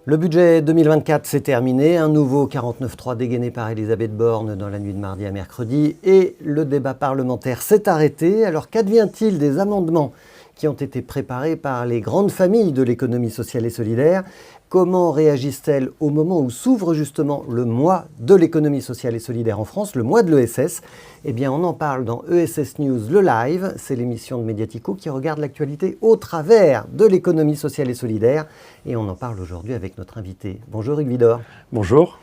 Le budget 2024 s'est terminé, un nouveau 49.3 dégainé par Elisabeth Borne dans la nuit de mardi à mercredi et le débat parlementaire s'est arrêté. Alors qu'advient-il des amendements qui ont été préparés par les grandes familles de l'économie sociale et solidaire? Comment réagissent-elles au moment où s'ouvre justement le mois de l'économie sociale et solidaire en France, le mois de l'ESS? Eh bien, on en parle dans ESS News, le live. C'est l'émission de Mediatico qui regarde l'actualité au travers de l'économie sociale et solidaire. Et on en parle aujourd'hui avec notre invité. Bonjour Hugues Widor. Bonjour.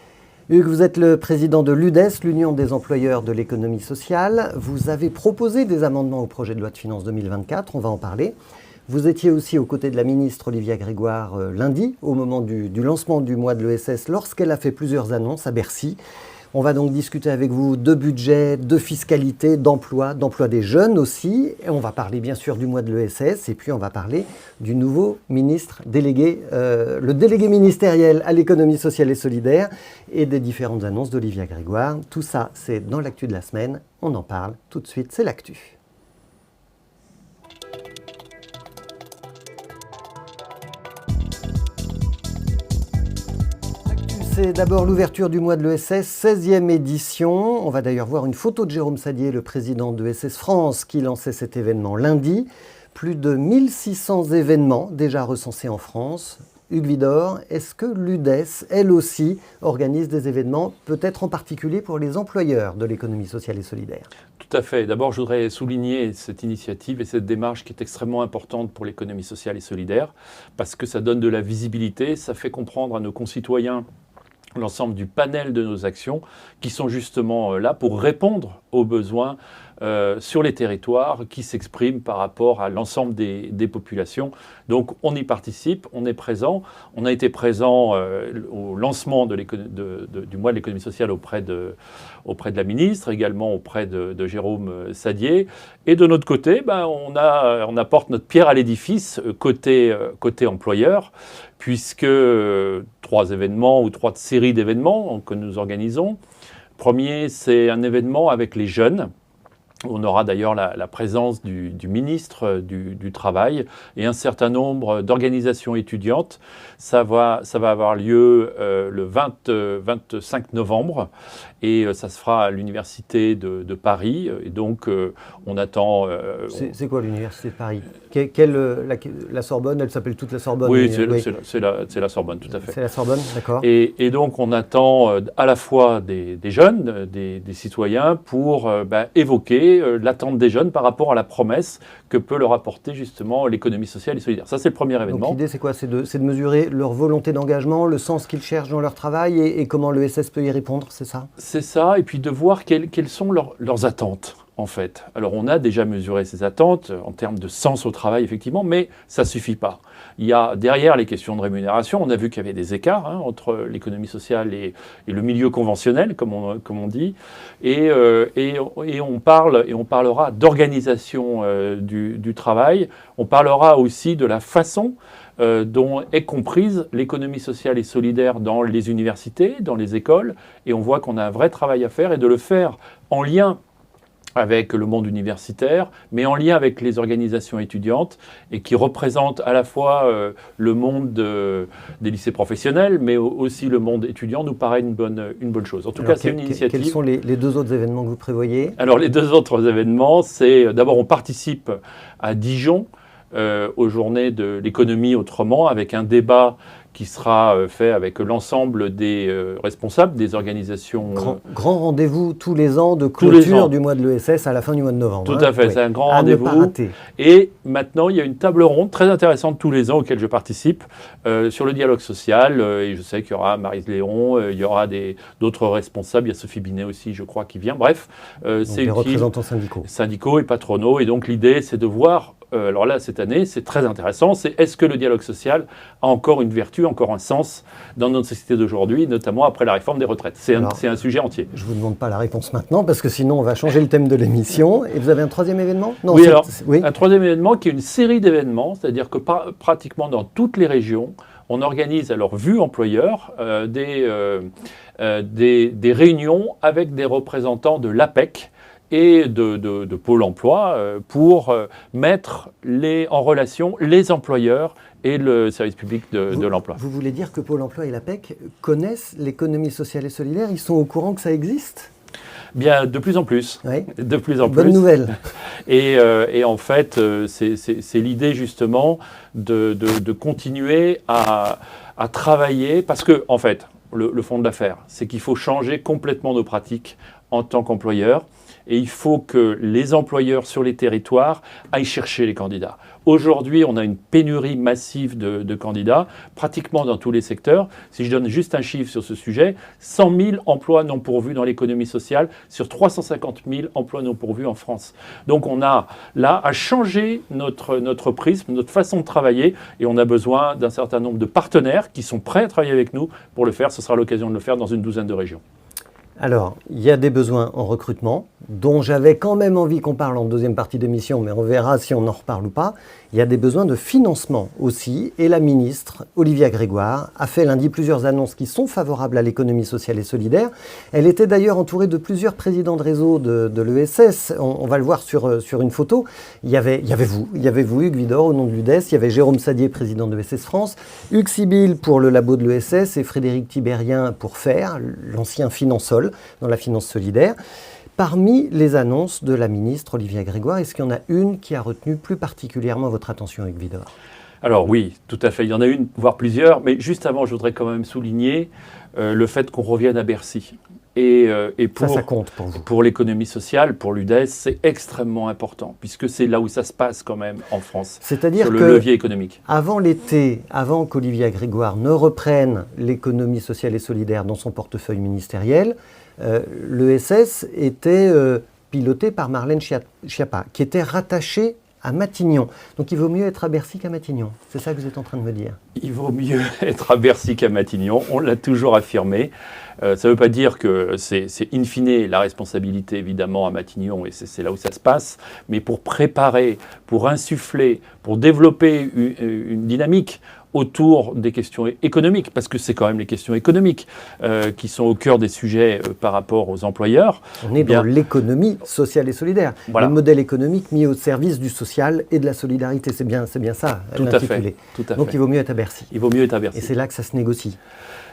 Hugues, vous êtes le président de l'UDES, l'Union des employeurs de l'économie sociale. Vous avez proposé des amendements au projet de loi de finances 2024, on va en parler. Vous étiez aussi aux côtés de la ministre Olivia Grégoire lundi, au moment du lancement du mois de l'ESS, lorsqu'elle a fait plusieurs annonces à Bercy. On va donc discuter avec vous de budget, de fiscalité, d'emploi des jeunes aussi. Et on va parler bien sûr du mois de l'ESS et puis on va parler du nouveau ministre délégué, le délégué ministériel à l'économie sociale et solidaire et des différentes annonces d'Olivia Grégoire. Tout ça, c'est dans l'actu de la semaine. On en parle tout de suite, c'est l'actu. C'est d'abord l'ouverture du mois de l'ESS, 16e édition. On va d'ailleurs voir une photo de Jérôme Sadier, le président de ESS France, qui lançait cet événement lundi. Plus de 1600 événements déjà recensés en France. Hugues Widor, est-ce que l'UDES, elle aussi, organise des événements, peut-être en particulier pour les employeurs de l'économie sociale et solidaire? Tout à fait. D'abord, je voudrais souligner cette initiative et cette démarche qui est extrêmement importante pour l'économie sociale et solidaire, parce que ça donne de la visibilité, ça fait comprendre à nos concitoyens l'ensemble du panel de nos actions qui sont justement là pour répondre aux besoins sur les territoires qui s'expriment par rapport à l'ensemble des populations. Donc on y participe, on est présent. On a été présent au lancement du mois de l'économie sociale auprès de la ministre, également auprès de Jérôme Sadier. Et de notre côté, on apporte notre pierre à l'édifice côté employeur, puisque 3 événements ou 3 séries d'événements que nous organisons. Premier, c'est un événement avec les jeunes. On aura d'ailleurs la présence du ministre du Travail et un certain nombre d'organisations étudiantes. Ça va avoir lieu le 25 novembre et ça se fera à l'Université de Paris. Et donc, on attend... C'est quoi l'Université de Paris? La Sorbonne, elle s'appelle toute la Sorbonne? Oui, c'est la Sorbonne, tout à fait. C'est la Sorbonne, d'accord. Et donc, on attend à la fois des jeunes, des citoyens, pour évoquer l'attente des jeunes par rapport à la promesse que peut leur apporter justement l'économie sociale et solidaire. Ça, c'est le premier événement. Donc l'idée, c'est quoi? C'est de mesurer leur volonté d'engagement, le sens qu'ils cherchent dans leur travail et comment l'ESS peut y répondre, c'est ça? C'est ça, et puis de voir quelles sont leurs attentes, en fait. Alors, on a déjà mesuré ces attentes en termes de sens au travail, effectivement, mais ça ne suffit pas. Il y a derrière les questions de rémunération, on a vu qu'il y avait des écarts entre l'économie sociale et le milieu conventionnel, comme on dit, et on parlera d'organisation du travail, on parlera aussi de la façon dont est comprise l'économie sociale et solidaire dans les universités, dans les écoles, et on voit qu'on a un vrai travail à faire et de le faire en lien avec le monde universitaire, mais en lien avec les organisations étudiantes et qui représentent à la fois le monde des lycées professionnels, mais aussi le monde étudiant, nous paraît une bonne chose. En tout cas, c'est une initiative. Quels sont les 2 autres événements que vous prévoyez? Alors, les 2 autres événements, c'est d'abord, on participe à Dijon aux journées de l'économie autrement, avec un débat qui sera fait avec l'ensemble des responsables des organisations. Grand rendez-vous tous les ans de clôture du mois de l'ESS à la fin du mois de novembre. Tout à fait, c'est un grand rendez-vous. À ne pas rater. Et maintenant, il y a une table ronde très intéressante tous les ans auquel je participe sur le dialogue social. Et je sais qu'il y aura Maryse Léon, il y aura d'autres responsables. Il y a Sophie Binet aussi, je crois, qui vient. Bref, c'est les représentants syndicaux et patronaux. Et donc l'idée, c'est de voir. Alors là, cette année, c'est très intéressant. C'est est-ce que le dialogue social a encore une vertu, encore un sens dans notre société d'aujourd'hui, notamment après la réforme des retraites? C'est un sujet entier. Je ne vous demande pas la réponse maintenant, parce que sinon, on va changer le thème de l'émission. Et vous avez un 3e événement? Non, oui, un 3e événement qui est une série d'événements, c'est-à-dire que pratiquement dans toutes les régions, on organise, alors vue employeur, des réunions avec des représentants de l'APEC et de Pôle emploi pour mettre en relation les employeurs et le service public de l'emploi. Vous voulez dire que Pôle emploi et l'APEC connaissent l'économie sociale et solidaire? Ils sont au courant que ça existe? Bien, de plus en plus. Oui. De plus en plus. Bonne nouvelle. Et en fait, c'est l'idée justement de continuer à travailler, parce que, en fait, le fond de l'affaire, c'est qu'il faut changer complètement nos pratiques en tant qu'employeurs. Et il faut que les employeurs sur les territoires aillent chercher les candidats. Aujourd'hui, on a une pénurie massive de candidats, pratiquement dans tous les secteurs. Si je donne juste un chiffre sur ce sujet, 100 000 emplois non pourvus dans l'économie sociale sur 350 000 emplois non pourvus en France. Donc on a là à changer notre prisme, notre façon de travailler, et on a besoin d'un certain nombre de partenaires qui sont prêts à travailler avec nous pour le faire. Ce sera l'occasion de le faire dans une douzaine de régions. Alors, il y a des besoins en recrutement, dont j'avais quand même envie qu'on parle en deuxième partie d'émission, mais on verra si on en reparle ou pas. Il y a des besoins de financement aussi, et la ministre, Olivia Grégoire, a fait lundi plusieurs annonces qui sont favorables à l'économie sociale et solidaire. Elle était d'ailleurs entourée de plusieurs présidents de réseau de l'ESS. On va le voir sur une photo. Il y avait vous, Hugues Vidor, au nom de l'UDES. Il y avait Jérôme Sadier, président de l'ESS France, Hugues Sibyl pour le labo de l'ESS et Frédéric Tibérien pour FAIR, l'ancien Finansol, dans la finance solidaire. Parmi les annonces de la ministre Olivia Grégoire, est-ce qu'il y en a une qui a retenu plus particulièrement votre attention, Hugues Vidor? Alors oui, tout à fait. Il y en a une, voire plusieurs. Mais juste avant, je voudrais quand même souligner le fait qu'on revienne à Bercy. Et ça compte pour vous. Pour l'économie sociale, pour l'UDES, c'est extrêmement important, puisque c'est là où ça se passe quand même en France, c'est-à-dire sur le que levier économique. Avant l'été, avant qu'Olivia Grégoire ne reprenne l'économie sociale et solidaire dans son portefeuille ministériel, l'ESS était piloté par Marlène Schiappa, qui était rattachée à Matignon. Donc il vaut mieux être à Bercy qu'à Matignon. C'est ça que vous êtes en train de me dire? Il vaut mieux être à Bercy qu'à Matignon. On l'a toujours affirmé. Ça ne veut pas dire que c'est in fine la responsabilité, évidemment, à Matignon, et c'est là où ça se passe. Mais pour préparer, pour insuffler, pour développer une dynamique autour des questions économiques, parce que c'est quand même les questions économiques qui sont au cœur des sujets par rapport aux employeurs. On est dans l'économie sociale et solidaire. Voilà. Le modèle économique mis au service du social et de la solidarité. C'est bien ça, l'intitulé. Donc il vaut mieux être à Bercy. Il vaut mieux être à Bercy. Et c'est là que ça se négocie.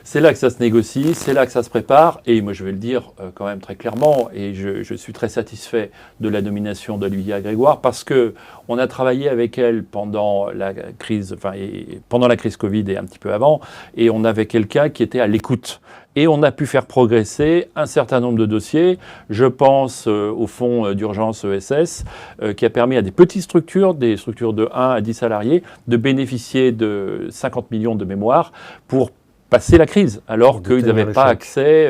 C'est là que ça se négocie, c'est là que ça se prépare, et moi je vais le dire quand même très clairement, et je suis très satisfait de la nomination d'Olivia Grégoire, parce qu'on a travaillé avec elle pendant la crise Covid et un petit peu avant, et on avait quelqu'un qui était à l'écoute. Et on a pu faire progresser un certain nombre de dossiers. Je pense au fonds d'urgence ESS, qui a permis à des petites structures, des structures de 1 à 10 salariés, de bénéficier de 50 millions de mémoire pour passer la crise, alors qu'ils n'avaient pas accès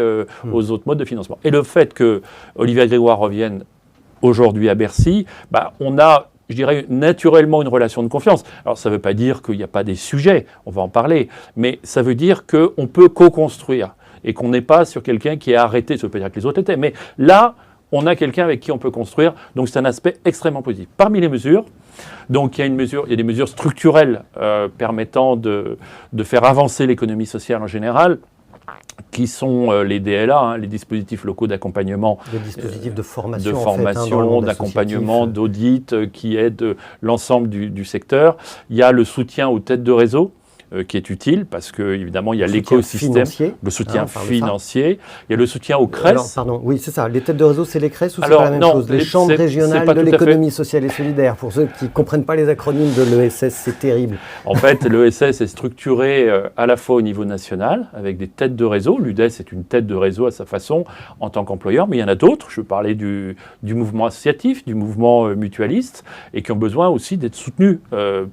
aux autres modes de financement. Et le fait que Olivia Grégoire revienne aujourd'hui à Bercy, on a, je dirais, naturellement une relation de confiance. Alors ça ne veut pas dire qu'il n'y a pas des sujets, on va en parler, mais ça veut dire qu'on peut co-construire et qu'on n'est pas sur quelqu'un qui est arrêté. Ça ne veut pas dire que les autres étaient, mais là, on a quelqu'un avec qui on peut construire, donc c'est un aspect extrêmement positif. Parmi les mesures, donc il y a des mesures structurelles permettant de faire avancer l'économie sociale en général, qui sont les DLA, les dispositifs locaux d'accompagnement. Les dispositifs de formation, d'accompagnement, d'audit, qui aident l'ensemble du secteur. Il y a le soutien aux têtes de réseau, qui est utile, parce qu'évidemment, il y a l'écosystème, le soutien financier, il y a le soutien aux CRES. Alors, pardon, oui, c'est ça. Les têtes de réseau, c'est les CRES ou c'est pas la même chose? Les chambres régionales de l'économie sociale et solidaire. Pour ceux qui ne comprennent pas les acronymes de l'ESS, c'est terrible. En fait, l'ESS est structuré à la fois au niveau national, avec des têtes de réseau. L'UDES est une tête de réseau à sa façon, en tant qu'employeur, mais il y en a d'autres. Je parlais du mouvement associatif, du mouvement mutualiste, et qui ont besoin aussi d'être soutenus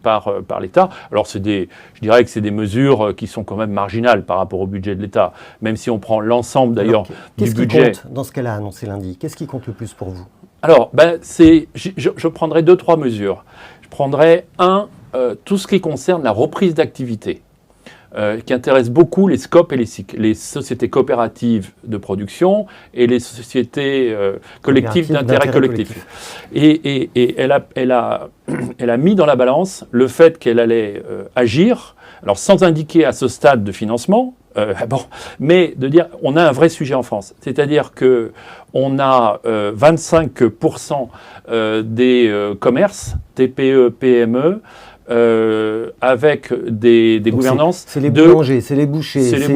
par l'État. Alors, je dirais que c'est des mesures qui sont quand même marginales par rapport au budget de l'État, même si on prend l'ensemble d'ailleurs du budget. Qu'est-ce qui compte dans ce qu'elle a annoncé lundi? Qu'est-ce qui compte le plus pour vous? Alors, je prendrai 2-3 mesures. Je prendrai tout ce qui concerne la reprise d'activité, qui intéresse beaucoup les SCOP et les SIC, les sociétés coopératives de production et les sociétés collectives d'intérêt collectif. Et elle a mis dans la balance le fait qu'elle allait agir, alors sans indiquer à ce stade de financement, mais de dire on a un vrai sujet en France. C'est-à-dire qu'on a 25% des commerces, TPE, PME, avec des gouvernances. C'est les boulangers, c'est les bouchers, c'est les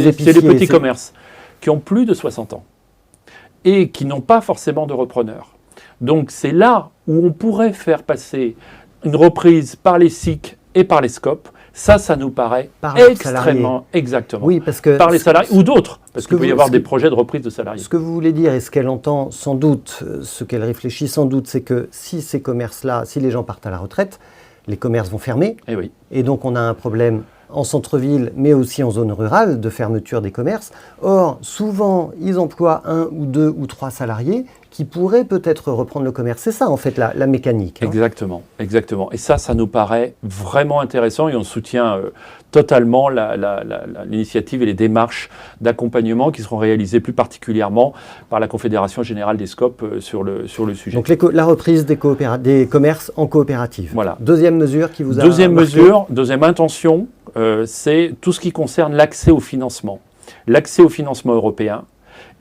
épiciers, c'est les petits commerces qui ont plus de 60 ans et qui n'ont pas forcément de repreneurs. Donc c'est là où on pourrait faire passer une reprise par les SIC et par les SCOP. Ça nous paraît extrêmement... Exactement. Oui, parce que... Par les salariés ou d'autres, parce qu'il peut y avoir des projets de reprise de salariés. Ce que vous voulez dire et ce qu'elle entend sans doute, ce qu'elle réfléchit sans doute, c'est que si ces commerces-là, si les gens partent à la retraite, les commerces vont fermer. Et oui. Et donc on a un problème en centre-ville, mais aussi en zone rurale, de fermeture des commerces. Or, souvent, ils emploient 1 ou 2 ou 3 salariés qui pourraient peut-être reprendre le commerce. C'est ça, en fait, la mécanique. Exactement, exactement. Et ça nous paraît vraiment intéressant et on soutient totalement l'initiative et les démarches d'accompagnement qui seront réalisées plus particulièrement par la Confédération Générale des SCOP sur le sujet. Donc, la reprise des commerces en coopérative. Voilà. Deuxième mesure qui vous a Deuxième marqué. mesure, deuxième intention, c'est tout ce qui concerne l'accès au financement. L'accès au financement européen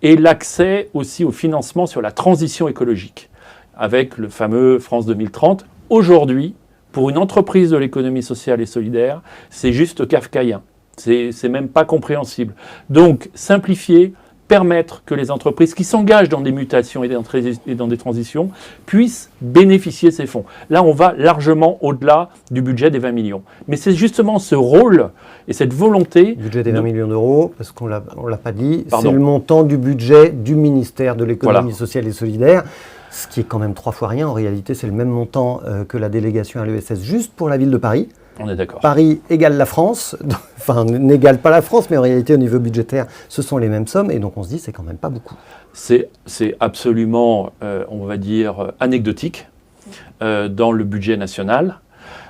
et l'accès aussi au financement sur la transition écologique, avec le fameux France 2030. Aujourd'hui, pour une entreprise de l'économie sociale et solidaire, c'est juste kafkaïen. C'est même pas compréhensible. Donc, simplifier, permettre que les entreprises qui s'engagent dans des mutations et dans des transitions puissent bénéficier de ces fonds. Là, on va largement au-delà du budget des 20 millions. Mais c'est justement ce rôle et cette volonté... Le budget des 20 millions d'euros, parce qu'on ne l'a pas dit, c'est le montant du budget du ministère de l'économie sociale et solidaire, ce qui est quand même 3 fois rien. En réalité, c'est le même montant que la délégation à l'ESS juste pour la ville de Paris. On est d'accord. Paris égale la France, enfin n'égale pas la France, mais en réalité au niveau budgétaire, ce sont les mêmes sommes, et donc on se dit c'est quand même pas beaucoup. C'est absolument, on va dire, anecdotique dans le budget national.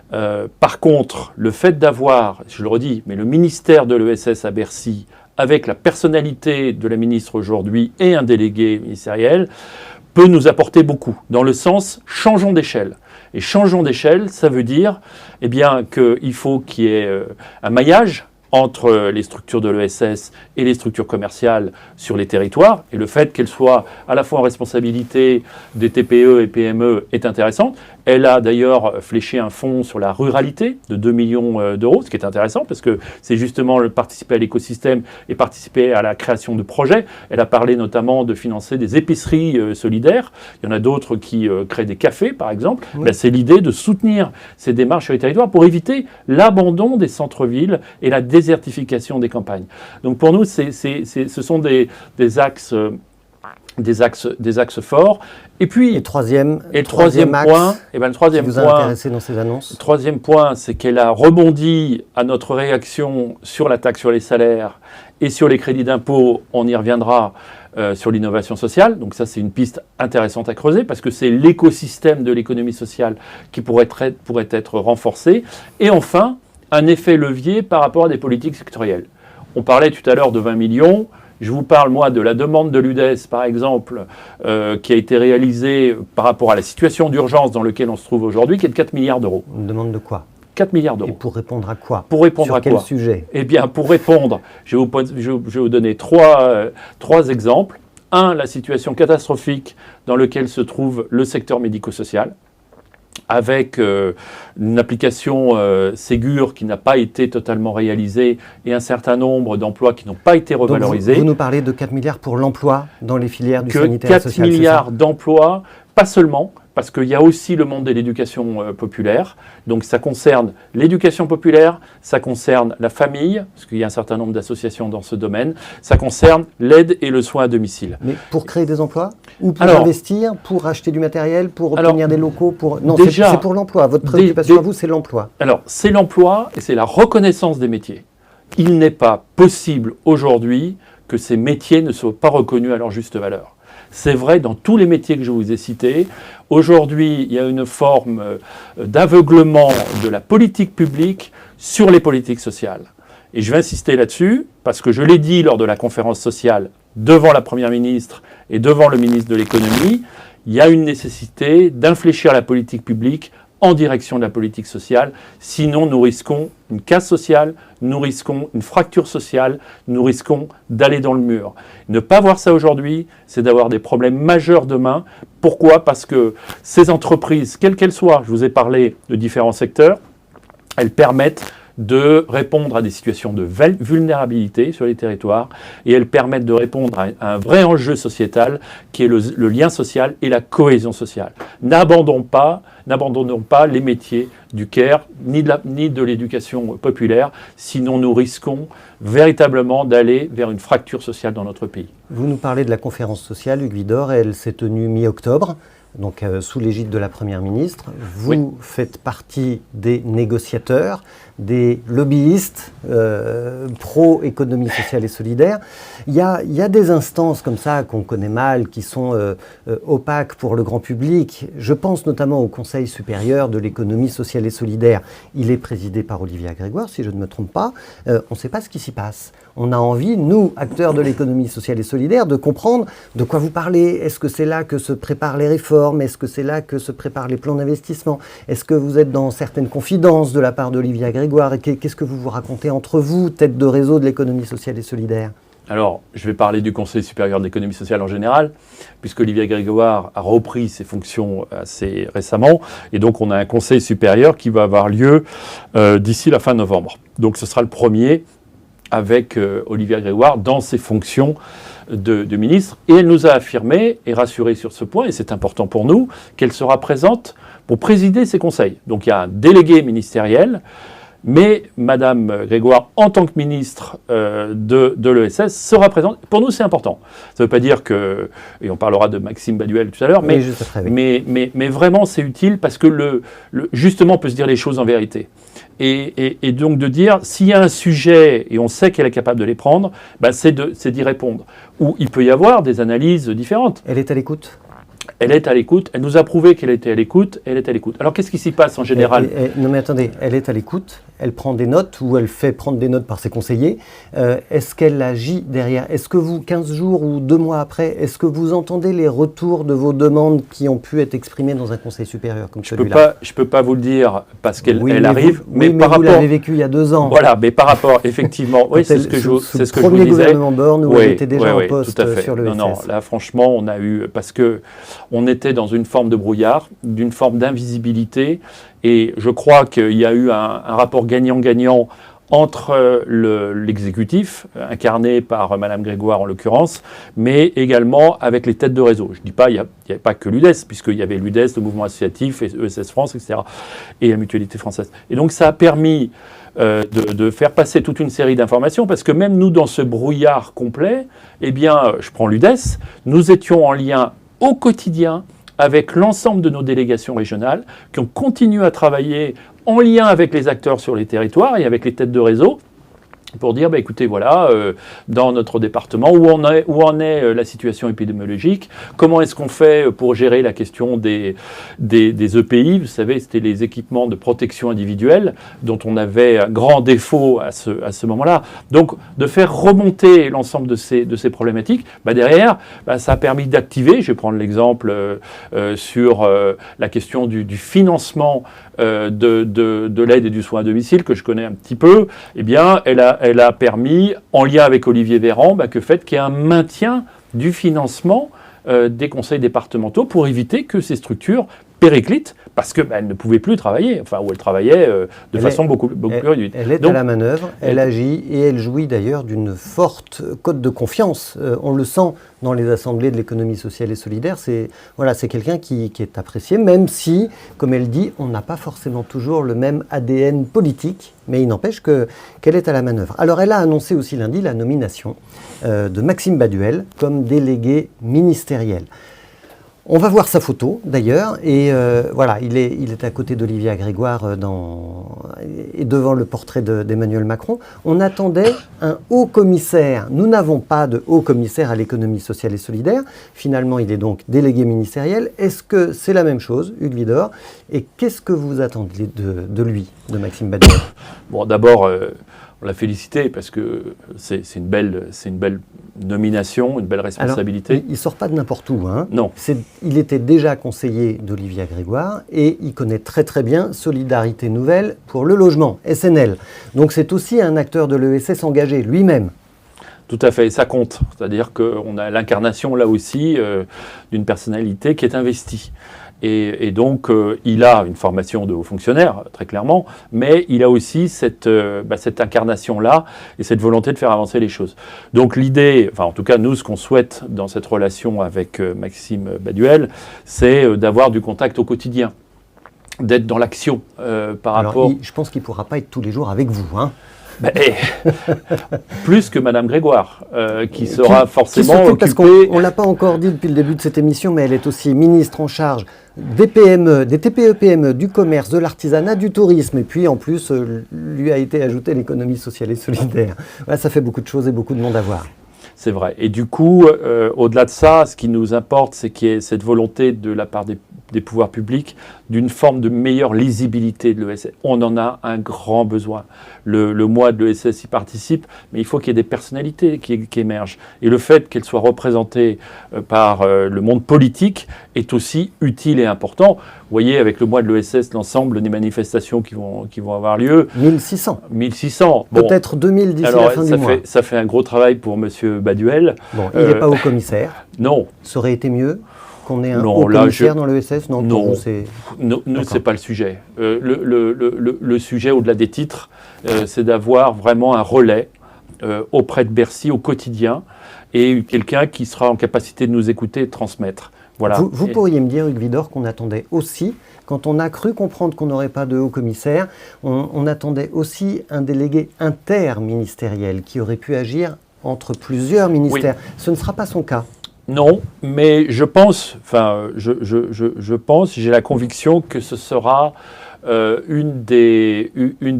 Par contre, le fait d'avoir, je le redis, mais le ministère de l'ESS à Bercy, avec la personnalité de la ministre aujourd'hui et un délégué ministériel, peut nous apporter beaucoup, dans le sens changeons d'échelle. Et changeons d'échelle, ça veut dire qu'il faut qu'il y ait un maillage entre les structures de l'ESS et les structures commerciales sur les territoires. Et le fait qu'elles soient à la fois en responsabilité des TPE et PME est intéressant. Elle a d'ailleurs fléché un fonds sur la ruralité de 2 millions d'euros, ce qui est intéressant parce que c'est justement participer à l'écosystème et participer à la création de projets. Elle a parlé notamment de financer des épiceries solidaires. Il y en a d'autres qui créent des cafés, par exemple. Oui. C'est l'idée de soutenir ces démarches sur les territoires pour éviter l'abandon des centres-villes et la désertification des campagnes. Donc pour nous, ce sont des axes forts. Et puis, le troisième point, le troisième qui vous a intéressé dans ces annonces. Le troisième point, c'est qu'elle a rebondi à notre réaction sur la taxe sur les salaires et sur les crédits d'impôt. On y reviendra sur l'innovation sociale. Donc ça, c'est une piste intéressante à creuser parce que c'est l'écosystème de l'économie sociale qui pourrait être renforcé. Et enfin, un effet levier par rapport à des politiques sectorielles. On parlait tout à l'heure de 20 millions. Je vous parle, moi, de la demande de l'UDES, par exemple, qui a été réalisée par rapport à la situation d'urgence dans laquelle on se trouve aujourd'hui, qui est de 4 milliards d'euros. Une demande de quoi ? 4 milliards d'euros. Et pour répondre à quoi ? Pour répondre à quoi ? Sur quel sujet ? Eh bien, pour répondre, je vais vous donner trois exemples. Un, la situation catastrophique dans laquelle se trouve le secteur médico-social, avec une application Ségur qui n'a pas été totalement réalisée et un certain nombre d'emplois qui n'ont pas été revalorisés. Donc vous nous parlez de 4 milliards pour l'emploi dans les filières du sanitaire et social, 4 milliards d'emplois, pas seulement, parce qu'il y a aussi le monde de l'éducation populaire. Donc ça concerne l'éducation populaire, ça concerne la famille, parce qu'il y a un certain nombre d'associations dans ce domaine, ça concerne l'aide et le soin à domicile. Mais pour créer des emplois ? Ou pour investir, pour acheter du matériel, pour obtenir des locaux Non, c'est pour l'emploi. Votre préoccupation à vous, c'est l'emploi. Alors, c'est l'emploi et c'est la reconnaissance des métiers. Il n'est pas possible aujourd'hui que ces métiers ne soient pas reconnus à leur juste valeur. C'est vrai dans tous les métiers que je vous ai cités. Aujourd'hui, il y a une forme d'aveuglement de la politique publique sur les politiques sociales. Et je vais insister là-dessus, parce que je l'ai dit lors de la conférence sociale devant la Première ministre et devant le ministre de l'Économie, il y a une nécessité d'infléchir la politique publique en direction de la politique sociale. Sinon, nous risquons une casse sociale, nous risquons une fracture sociale, nous risquons d'aller dans le mur. Ne pas voir ça aujourd'hui, c'est d'avoir des problèmes majeurs demain. Pourquoi ? Parce que ces entreprises, quelles qu'elles soient, je vous ai parlé de différents secteurs, elles permettent de répondre à des situations de vulnérabilité sur les territoires et elles permettent de répondre à un vrai enjeu sociétal qui est le lien social et la cohésion sociale. N'abandonnons pas les métiers du care ni de l'éducation populaire, sinon nous risquons véritablement d'aller vers une fracture sociale dans notre pays. Vous nous parlez de la conférence sociale, Hugues Widor, elle s'est tenue mi-octobre. Donc sous l'égide de la Première ministre, vous faites partie des négociateurs, des lobbyistes pro-économie sociale et solidaire. Il y a des instances comme ça qu'on connaît mal, qui sont opaques pour le grand public. Je pense notamment au Conseil supérieur de l'économie sociale et solidaire. Il est présidé par Olivia Grégoire, si je ne me trompe pas. On ne sait pas ce qui s'y passe. On a envie, nous, acteurs de l'économie sociale et solidaire, de comprendre de quoi vous parlez. Est-ce que c'est là que se préparent les réformes ? Est-ce que c'est là que se préparent les plans d'investissement ? Est-ce que vous êtes dans certaines confidences de la part d'Olivia Grégoire ? Qu'est-ce que vous vous racontez entre vous, tête de réseau de l'économie sociale et solidaire ? Alors, je vais parler du Conseil supérieur de l'économie sociale en général, puisque Olivia Grégoire a repris ses fonctions assez récemment, et donc on a un Conseil supérieur qui va avoir lieu d'ici la fin novembre. Donc ce sera le premier avec Olivia Grégoire dans ses fonctions de ministre. Et elle nous a affirmé et rassuré sur ce point, et c'est important pour nous, qu'elle sera présente pour présider ces conseils. Donc il y a un délégué ministériel, mais Madame Grégoire, en tant que ministre de l'ESS, sera présente. Pour nous, c'est important. Ça ne veut pas dire que, et on parlera de Maxime Baduel tout à l'heure, mais, mais vraiment c'est utile parce que justement on peut se dire les choses en vérité. Et donc de dire, s'il y a un sujet, et on sait qu'elle est capable de les prendre, ben c'est d'y répondre. Ou il peut y avoir des analyses différentes. Elle est à l'écoute ? Elle est à l'écoute. Elle nous a prouvé qu'elle était à l'écoute. Elle est à l'écoute. Alors, qu'est-ce qui s'y passe en général ? Non, mais attendez, elle est à l'écoute. Elle prend des notes ou elle fait prendre des notes par ses conseillers. Est-ce qu'elle agit derrière ? Est-ce que vous, 15 jours ou 2 mois après, est-ce que vous entendez les retours de vos demandes qui ont pu être exprimées dans un conseil supérieur comme celui-là ? Je ne peux pas vous le dire parce qu'elle arrive. Mais vous l'avez vécu il y a 2 ans. Voilà, mais par rapport, effectivement, oui, c'est ce que je vous disais. Le premier gouvernement Borne où elle était déjà en poste sur le Non, là, franchement, on a eu... Parce qu'on était dans une forme de brouillard, d'une forme d'invisibilité. Et je crois qu'il y a eu un rapport gagnant-gagnant entre l'exécutif, incarné par Mme Grégoire en l'occurrence, mais également avec les têtes de réseau. Je ne dis pas, il n'y avait pas que l'UDES, puisqu'il y avait l'UDES, le mouvement associatif, ESS France, etc., et la Mutualité française. Et donc ça a permis de faire passer toute une série d'informations, parce que même nous, dans ce brouillard complet, eh bien, je prends l'UDES, nous étions en lien au quotidien avec l'ensemble de nos délégations régionales qui ont continué à travailler en lien avec les acteurs sur les territoires et avec les têtes de réseau pour dire, écoutez, voilà, dans notre département, où en est la situation épidémiologique, comment est-ce qu'on fait pour gérer la question des EPI, vous savez, c'était les équipements de protection individuelle, dont on avait un grand défaut à ce moment-là. Donc, de faire remonter l'ensemble de ces problématiques, derrière, ça a permis d'activer, je vais prendre l'exemple sur la question du financement de l'aide et du soin à domicile, que je connais un petit peu, eh bien, elle a permis, en lien avec Olivier Véran, qu'il y ait un maintien du financement des conseils départementaux pour éviter que ces structures périclitent, parce qu'elle ne pouvait plus travailler, ou elle travaillait de façon beaucoup plus réduite. Elle est à la manœuvre, elle agit, et elle jouit d'ailleurs d'une forte cote de confiance. On le sent dans les assemblées de l'économie sociale et solidaire. C'est quelqu'un qui est apprécié, même si, comme elle dit, on n'a pas forcément toujours le même ADN politique, mais il n'empêche qu'elle est à la manœuvre. Alors elle a annoncé aussi lundi la nomination de Maxime Baduel comme délégué ministériel. On va voir sa photo d'ailleurs, et il est à côté d'Olivia Grégoire et devant le portrait d'Emmanuel Macron. On attendait un haut commissaire. Nous n'avons pas de haut commissaire à l'économie sociale et solidaire. Finalement, il est donc délégué ministériel. Est-ce que c'est la même chose, Hugues Widor ? Et qu'est-ce que vous attendez de lui, de Maxime Baduel ? Bon, d'abord, On l'a félicité parce que c'est une belle nomination, une belle responsabilité. Alors, il ne sort pas de n'importe où. Hein. Non. Il était déjà conseiller d'Olivia Grégoire et il connaît très très bien Solidarité Nouvelle pour le logement, SNL. Donc c'est aussi un acteur de l'ESS engagé lui-même. Tout à fait, et ça compte. C'est-à-dire qu'on a l'incarnation là aussi d'une personnalité qui est investie. Et donc, il a une formation de haut fonctionnaire, très clairement, mais il a aussi cette incarnation-là et cette volonté de faire avancer les choses. Donc l'idée, enfin en tout cas nous, ce qu'on souhaite dans cette relation avec Maxime Baduel, c'est d'avoir du contact au quotidien, d'être dans l'action par rapport... Je pense qu'il ne pourra pas être tous les jours avec vous, hein. Plus que Madame Grégoire, qui sera forcément occupée... Parce qu'on ne l'a pas encore dit depuis le début de cette émission, mais elle est aussi ministre en charge des PME, des TPE-PME, du commerce, de l'artisanat, du tourisme. Et puis en plus, lui a été ajoutée l'économie sociale et solidaire. Voilà, ça fait beaucoup de choses et beaucoup de monde à voir. C'est vrai. Et du coup, au-delà de ça, ce qui nous importe, c'est qu'il y ait cette volonté de la part des pouvoirs publics d'une forme de meilleure lisibilité de l'ESS. On en a un grand besoin. Le mois de l'ESS y participe, mais il faut qu'il y ait des personnalités qui émergent. Et le fait qu'elles soient représentées par le monde politique est aussi utile et important. Vous voyez, avec le mois de l'ESS, l'ensemble des manifestations qui vont avoir lieu. 1600. 1600. Bon. Peut-être 2000 d'ici la fin du mois. Ça fait un gros travail pour M. Baduel. Bon, il n'est pas haut commissaire. Non. Ça aurait été mieux qu'on ait un haut commissaire dans l'ESS? Non, c'est pas le sujet. Le sujet, au-delà des titres, c'est d'avoir vraiment un relais auprès de Bercy au quotidien et quelqu'un qui sera en capacité de nous écouter et de transmettre. Voilà. Vous pourriez me dire, Hugues Widor, qu'on attendait aussi, quand on a cru comprendre qu'on n'aurait pas de haut commissaire, on attendait aussi un délégué interministériel qui aurait pu agir entre plusieurs ministères. Oui. Ce ne sera pas son cas. Non, mais je pense, j'ai la conviction que ce sera une des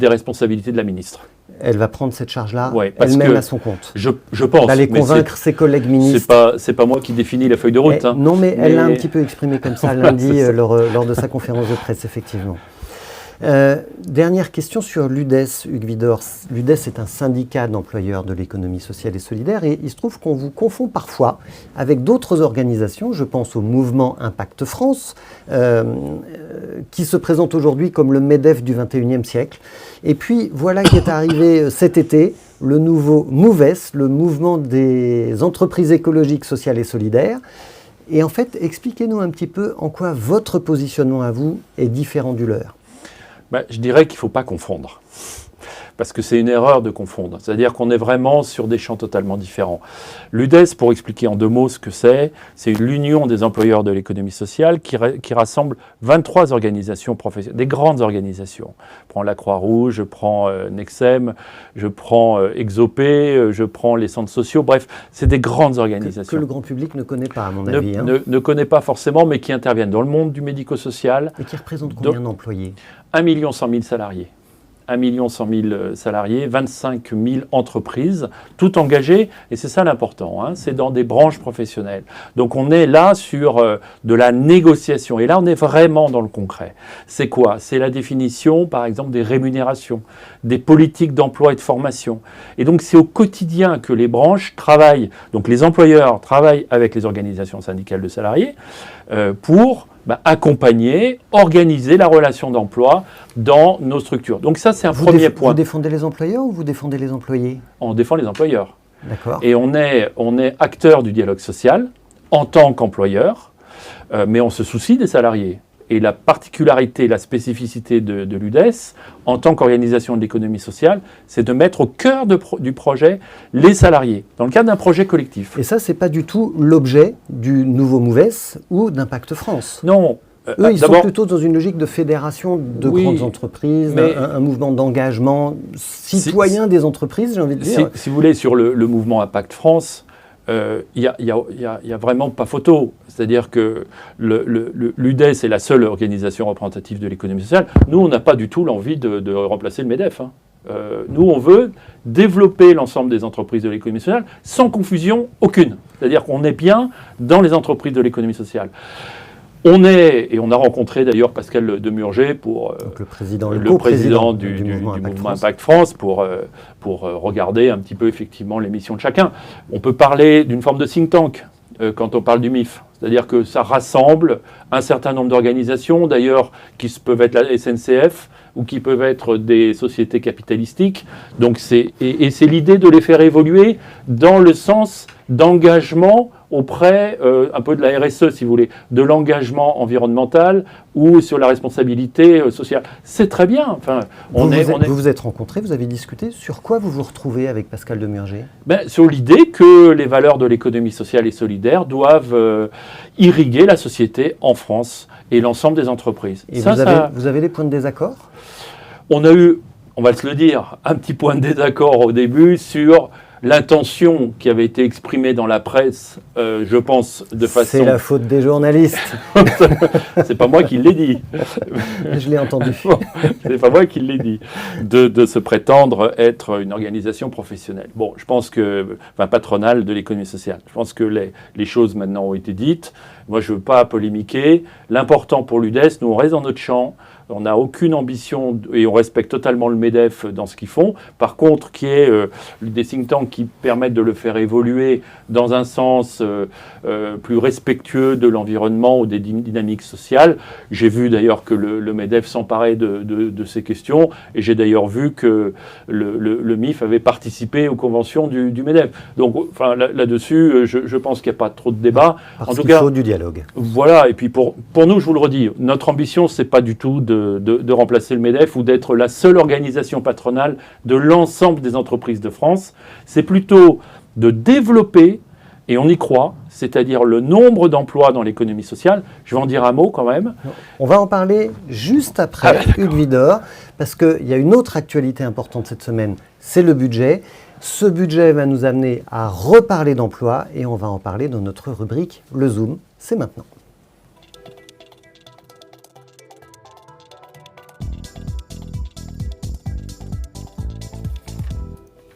responsabilités de la ministre. Elle va prendre cette charge-là elle-même à son compte. Je pense. Elle va aller convaincre ses collègues ministres. C'est pas moi qui définis la feuille de route. Non, mais elle l'a un petit peu exprimé comme ça lundi lors de sa conférence de presse, effectivement. Dernière question sur l'UDES, Hugues Widor. L'UDES est un syndicat d'employeurs de l'économie sociale et solidaire et il se trouve qu'on vous confond parfois avec d'autres organisations. Je pense au mouvement Impact France, qui se présente aujourd'hui comme le MEDEF du XXIe siècle. Et puis voilà qui est arrivé cet été, le nouveau MOVES, le mouvement des entreprises écologiques, sociales et solidaires. Et en fait, expliquez-nous un petit peu en quoi votre positionnement à vous est différent du leur. Je dirais qu'il ne faut pas confondre, parce que c'est une erreur de confondre. C'est-à-dire qu'on est vraiment sur des champs totalement différents. L'UDES, pour expliquer en 2 mots ce que c'est l'Union des employeurs de l'économie sociale qui rassemble 23 organisations professionnelles, des grandes organisations. Je prends la Croix-Rouge, je prends Nexem, je prends Exopé, je prends les centres sociaux, bref, c'est des grandes organisations. Que le grand public ne connaît pas, à mon avis. Ne connaît pas forcément, mais qui interviennent dans le monde du médico-social. Et qui représentent combien d'employés ? 1 100 000 salariés. 1 100 000 salariés, 25 000 entreprises, toutes engagées, et c'est ça l'important, c'est dans des branches professionnelles. Donc on est là sur de la négociation, et là on est vraiment dans le concret. C'est quoi? C'est la définition, par exemple, des rémunérations, des politiques d'emploi et de formation. Et donc c'est au quotidien que les branches travaillent, donc les employeurs travaillent avec les organisations syndicales de salariés pour accompagner, organiser la relation d'emploi dans nos structures. Donc ça, c'est un premier point. Vous défendez les employeurs ou vous défendez les employés? On défend les employeurs. D'accord. Et on est acteur du dialogue social en tant qu'employeur, mais on se soucie des salariés. Et la particularité, la spécificité de l'UDES, en tant qu'organisation de l'économie sociale, c'est de mettre au cœur du projet les salariés, dans le cadre d'un projet collectif. Et ça, ce n'est pas du tout l'objet du nouveau MOVES ou d'Impact France. Non. Eux, ils sont plutôt dans une logique de fédération de grandes entreprises, un mouvement d'engagement citoyen des entreprises, j'ai envie de dire. Si vous voulez, sur le mouvement Impact France, il y a vraiment pas photo. C'est-à-dire que l'UDES est la seule organisation représentative de l'économie sociale. Nous, on n'a pas du tout l'envie de remplacer le MEDEF. Nous, on veut développer l'ensemble des entreprises de l'économie sociale sans confusion aucune. C'est-à-dire qu'on est bien dans les entreprises de l'économie sociale. On a rencontré d'ailleurs Pascal Demurger pour le président du mouvement Impact France pour regarder un petit peu effectivement les missions de chacun. On peut parler d'une forme de think tank quand on parle du MIF. C'est-à-dire que ça rassemble un certain nombre d'organisations, d'ailleurs, qui peuvent être la SNCF ou qui peuvent être des sociétés capitalistiques. Donc c'est l'idée de les faire évoluer dans le sens d'engagement auprès un peu de la RSE, si vous voulez, de l'engagement environnemental ou sur la responsabilité sociale. C'est très bien. Enfin, vous vous êtes rencontrés, vous avez discuté. Sur quoi vous vous retrouvez avec Pascal Demurger ? Sur l'idée que les valeurs de l'économie sociale et solidaire doivent irriguer la société en France et l'ensemble des entreprises. Et vous avez des points de désaccord ? On a eu, on va se le dire, un petit point de désaccord au début sur l'intention qui avait été exprimée dans la presse, je pense, de façon... C'est la faute des journalistes. C'est pas moi qui l'ai dit. Je l'ai entendu. Bon, c'est pas moi qui l'ai dit. De se prétendre être une organisation professionnelle. Bon, je pense que... Enfin, patronale de l'économie sociale. Je pense que les choses maintenant ont été dites. Moi, je ne veux pas polémiquer. L'important pour l'UDES, nous, on reste dans notre champ. On n'a aucune ambition et on respecte totalement le MEDEF dans ce qu'ils font. Par contre, qui est des think tanks qui permettent de le faire évoluer dans un sens plus respectueux de l'environnement ou des dynamiques sociales. J'ai vu d'ailleurs que le MEDEF s'emparait de ces questions et j'ai d'ailleurs vu que le MIF avait participé aux conventions du MEDEF. Donc, enfin, là-dessus, je pense qu'il n'y a pas trop de débat. Parce qu'il faut du dialogue. Voilà, et puis pour nous, je vous le redis, notre ambition, c'est pas du tout de remplacer le MEDEF ou d'être la seule organisation patronale de l'ensemble des entreprises de France. C'est plutôt de développer, et on y croit, c'est-à-dire le nombre d'emplois dans l'économie sociale. Je vais en dire un mot quand même. On va en parler juste après, Hugues Widor, parce qu'il y a une autre actualité importante cette semaine, c'est le budget. Ce budget va nous amener à reparler d'emploi et on va en parler dans notre rubrique Le Zoom. C'est maintenant.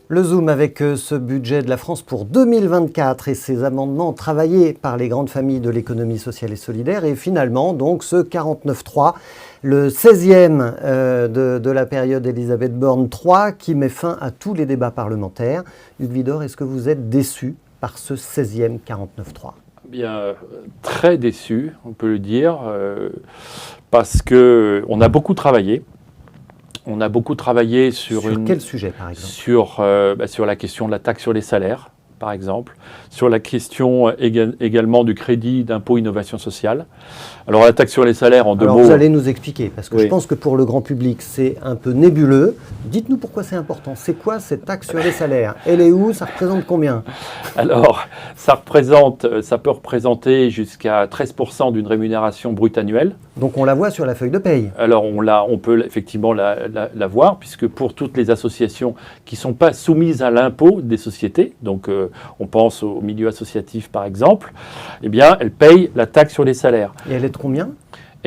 Le Zoom avec ce budget de la France pour 2024 et ses amendements travaillés par les grandes familles de l'économie sociale et solidaire et finalement donc ce 49.3, le 16e de la période Elisabeth Borne 3 qui met fin à tous les débats parlementaires. Hugues Widor, est-ce que vous êtes déçu par ce 16e 49.3 ? Bien, très déçu, on peut le dire, parce qu'on a beaucoup travaillé. On a beaucoup travaillé sur quel sujet, par exemple ? Sur la question de la taxe sur les salaires, par exemple, sur la question également du crédit d'impôt innovation sociale. Alors la taxe sur les salaires, en deux mots... Vous allez nous expliquer, parce que je pense que pour le grand public, c'est un peu nébuleux. Dites-nous pourquoi c'est important. C'est quoi cette taxe sur les salaires ? Elle est où ? Ça représente combien ? Alors, ça peut représenter jusqu'à 13% d'une rémunération brute annuelle. Donc on la voit sur la feuille de paye. Alors on peut effectivement la voir, puisque pour toutes les associations qui ne sont pas soumises à l'impôt des sociétés, donc on pense au milieu associatif par exemple, eh bien elles payent la taxe sur les salaires. Et elle est de combien ?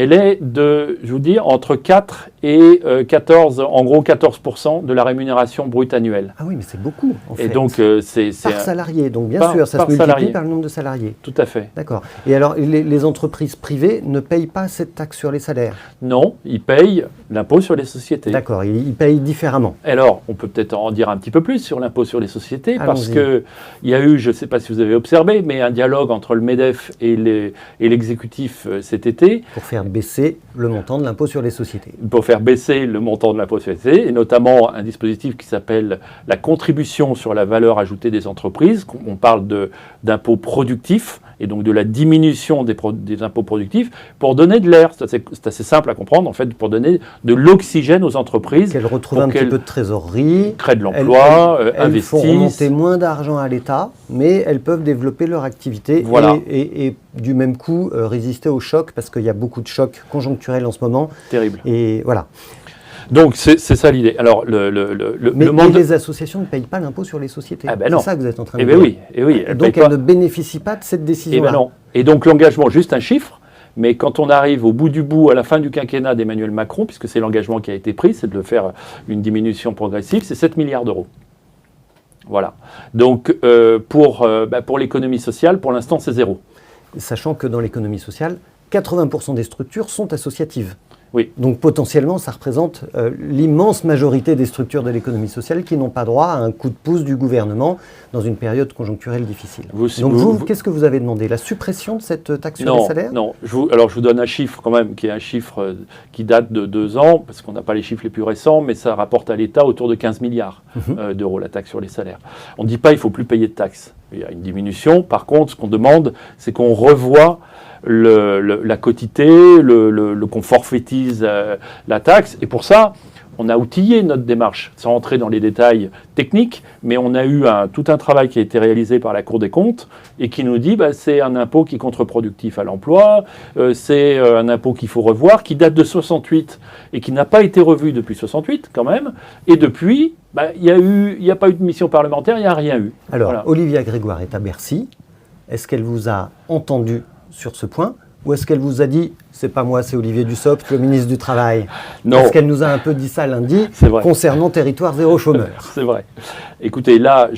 Elle est de, je vous dis, entre 4 et 14, en gros 14% de la rémunération brute annuelle. Ah oui, mais c'est beaucoup, en fait. Et donc, c'est par salarié, donc bien sûr, ça se multiplie par le nombre de salariés. Tout à fait. D'accord. Et alors, les entreprises privées ne payent pas cette taxe sur les salaires ? Non, ils payent l'impôt sur les sociétés. D'accord, ils payent différemment. Alors, on peut peut-être en dire un petit peu plus sur l'impôt sur les sociétés, parce qu'il y a eu, je ne sais pas si vous avez observé, mais un dialogue entre le MEDEF et l'exécutif cet été. Pour faire baisser le montant de l'impôt sur les sociétés. Pour faire baisser le montant de l'impôt sur les sociétés, et notamment un dispositif qui s'appelle la contribution sur la valeur ajoutée des entreprises. On parle d'impôts productifs et donc de la diminution des impôts productifs pour donner de l'air. C'est assez simple à comprendre, en fait, pour donner de l'oxygène aux entreprises. Qu'elles retrouvent un petit peu de trésorerie. Créent de l'emploi, elles investissent. Font remonter moins d'argent à l'État, mais elles peuvent développer leur activité et du même coup résister aux chocs, parce qu'il y a beaucoup de chocs conjoncturels en ce moment. Terrible. Et voilà. Donc c'est ça l'idée. Alors mais les associations ne payent pas l'impôt sur les sociétés. Ah ben non. C'est ça que vous êtes en train de dire. Oui. Donc elles ne bénéficient pas de cette décision-là. Eh ben non. Et donc l'engagement, juste un chiffre, mais quand on arrive au bout du bout, à la fin du quinquennat d'Emmanuel Macron, puisque c'est l'engagement qui a été pris, c'est de faire une diminution progressive, c'est 7 milliards d'euros. Voilà. Donc pour l'économie sociale, pour l'instant, c'est zéro. Sachant que dans l'économie sociale, 80% des structures sont associatives. Oui. Donc potentiellement, ça représente l'immense majorité des structures de l'économie sociale qui n'ont pas droit à un coup de pouce du gouvernement dans une période conjoncturelle difficile. Donc vous qu'est-ce que vous avez demandé? La suppression de cette taxe sur les salaires? Non, je vous donne un chiffre quand même, qui est un chiffre qui date de 2 ans, parce qu'on n'a pas les chiffres les plus récents, mais ça rapporte à l'État autour de 15 milliards d'euros, la taxe sur les salaires. On ne dit pas qu'il ne faut plus payer de taxes. Il y a une diminution. Par contre, ce qu'on demande, c'est qu'on revoie la quotité, qu'on forfaitise la taxe. Et pour ça, on a outillé notre démarche, sans entrer dans les détails techniques, mais on a eu tout un travail qui a été réalisé par la Cour des comptes et qui nous dit c'est un impôt qui est contre-productif à l'emploi, c'est un impôt qu'il faut revoir, qui date de 68 et qui n'a pas été revu depuis 68 quand même. Et depuis, il n'y a pas eu de mission parlementaire, il n'y a rien eu. Alors, voilà. Olivia Grégoire est à Bercy. Est-ce qu'elle vous a entendu sur ce point? Ou est-ce qu'elle vous a dit « c'est pas moi, c'est Olivier Dussopt, le ministre du Travail » Non. Est-ce qu'elle nous a un peu dit ça lundi concernant Territoire Zéro Chômeur? C'est vrai. Écoutez, là,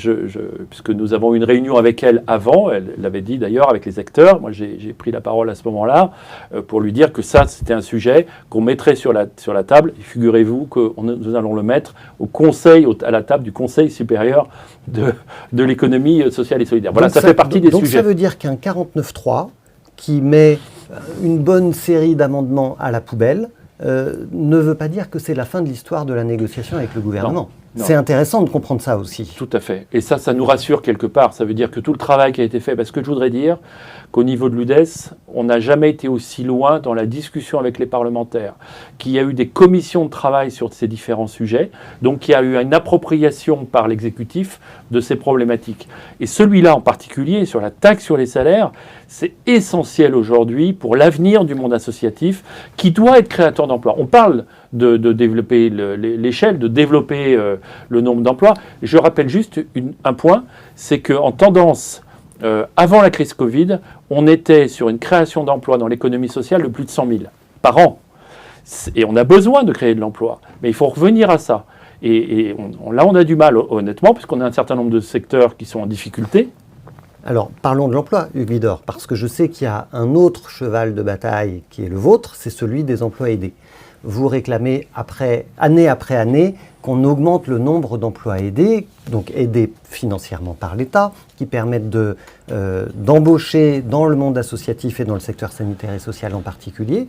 puisque nous avons eu une réunion avec elle avant, elle l'avait dit d'ailleurs avec les acteurs, moi j'ai pris la parole à ce moment-là pour lui dire que ça, c'était un sujet qu'on mettrait sur la table. Et figurez-vous que nous allons le mettre à la table du Conseil supérieur de l'économie sociale et solidaire. Voilà, ça fait partie des sujets. Donc ça veut dire qu'un 49.3 qui met une bonne série d'amendements à la poubelle, ne veut pas dire que c'est la fin de l'histoire de la négociation avec le gouvernement. Non. C'est intéressant de comprendre ça aussi. Tout à fait. Et ça nous rassure quelque part. Ça veut dire que tout le travail qui a été fait, parce que je voudrais dire qu'au niveau de l'UDES, on n'a jamais été aussi loin dans la discussion avec les parlementaires, qu'il y a eu des commissions de travail sur ces différents sujets, donc il y a eu une appropriation par l'exécutif de ces problématiques. Et celui-là en particulier, sur la taxe sur les salaires, c'est essentiel aujourd'hui pour l'avenir du monde associatif qui doit être créateur d'emplois. On parle de développer l'échelle, de développer le nombre d'emplois. Je rappelle juste un point, c'est qu'en tendance, avant la crise Covid, on était sur une création d'emplois dans l'économie sociale de plus de 100 000 par an. Et on a besoin de créer de l'emploi, mais il faut revenir à ça. Et là, on a du mal, honnêtement, puisqu'on a un certain nombre de secteurs qui sont en difficulté. Alors, parlons de l'emploi, Hugues Widor, parce que je sais qu'il y a un autre cheval de bataille qui est le vôtre, c'est celui des emplois aidés. Vous réclamez année après année qu'on augmente le nombre d'emplois aidés, donc aidés financièrement par l'État, qui permettent d'embaucher dans le monde associatif et dans le secteur sanitaire et social en particulier.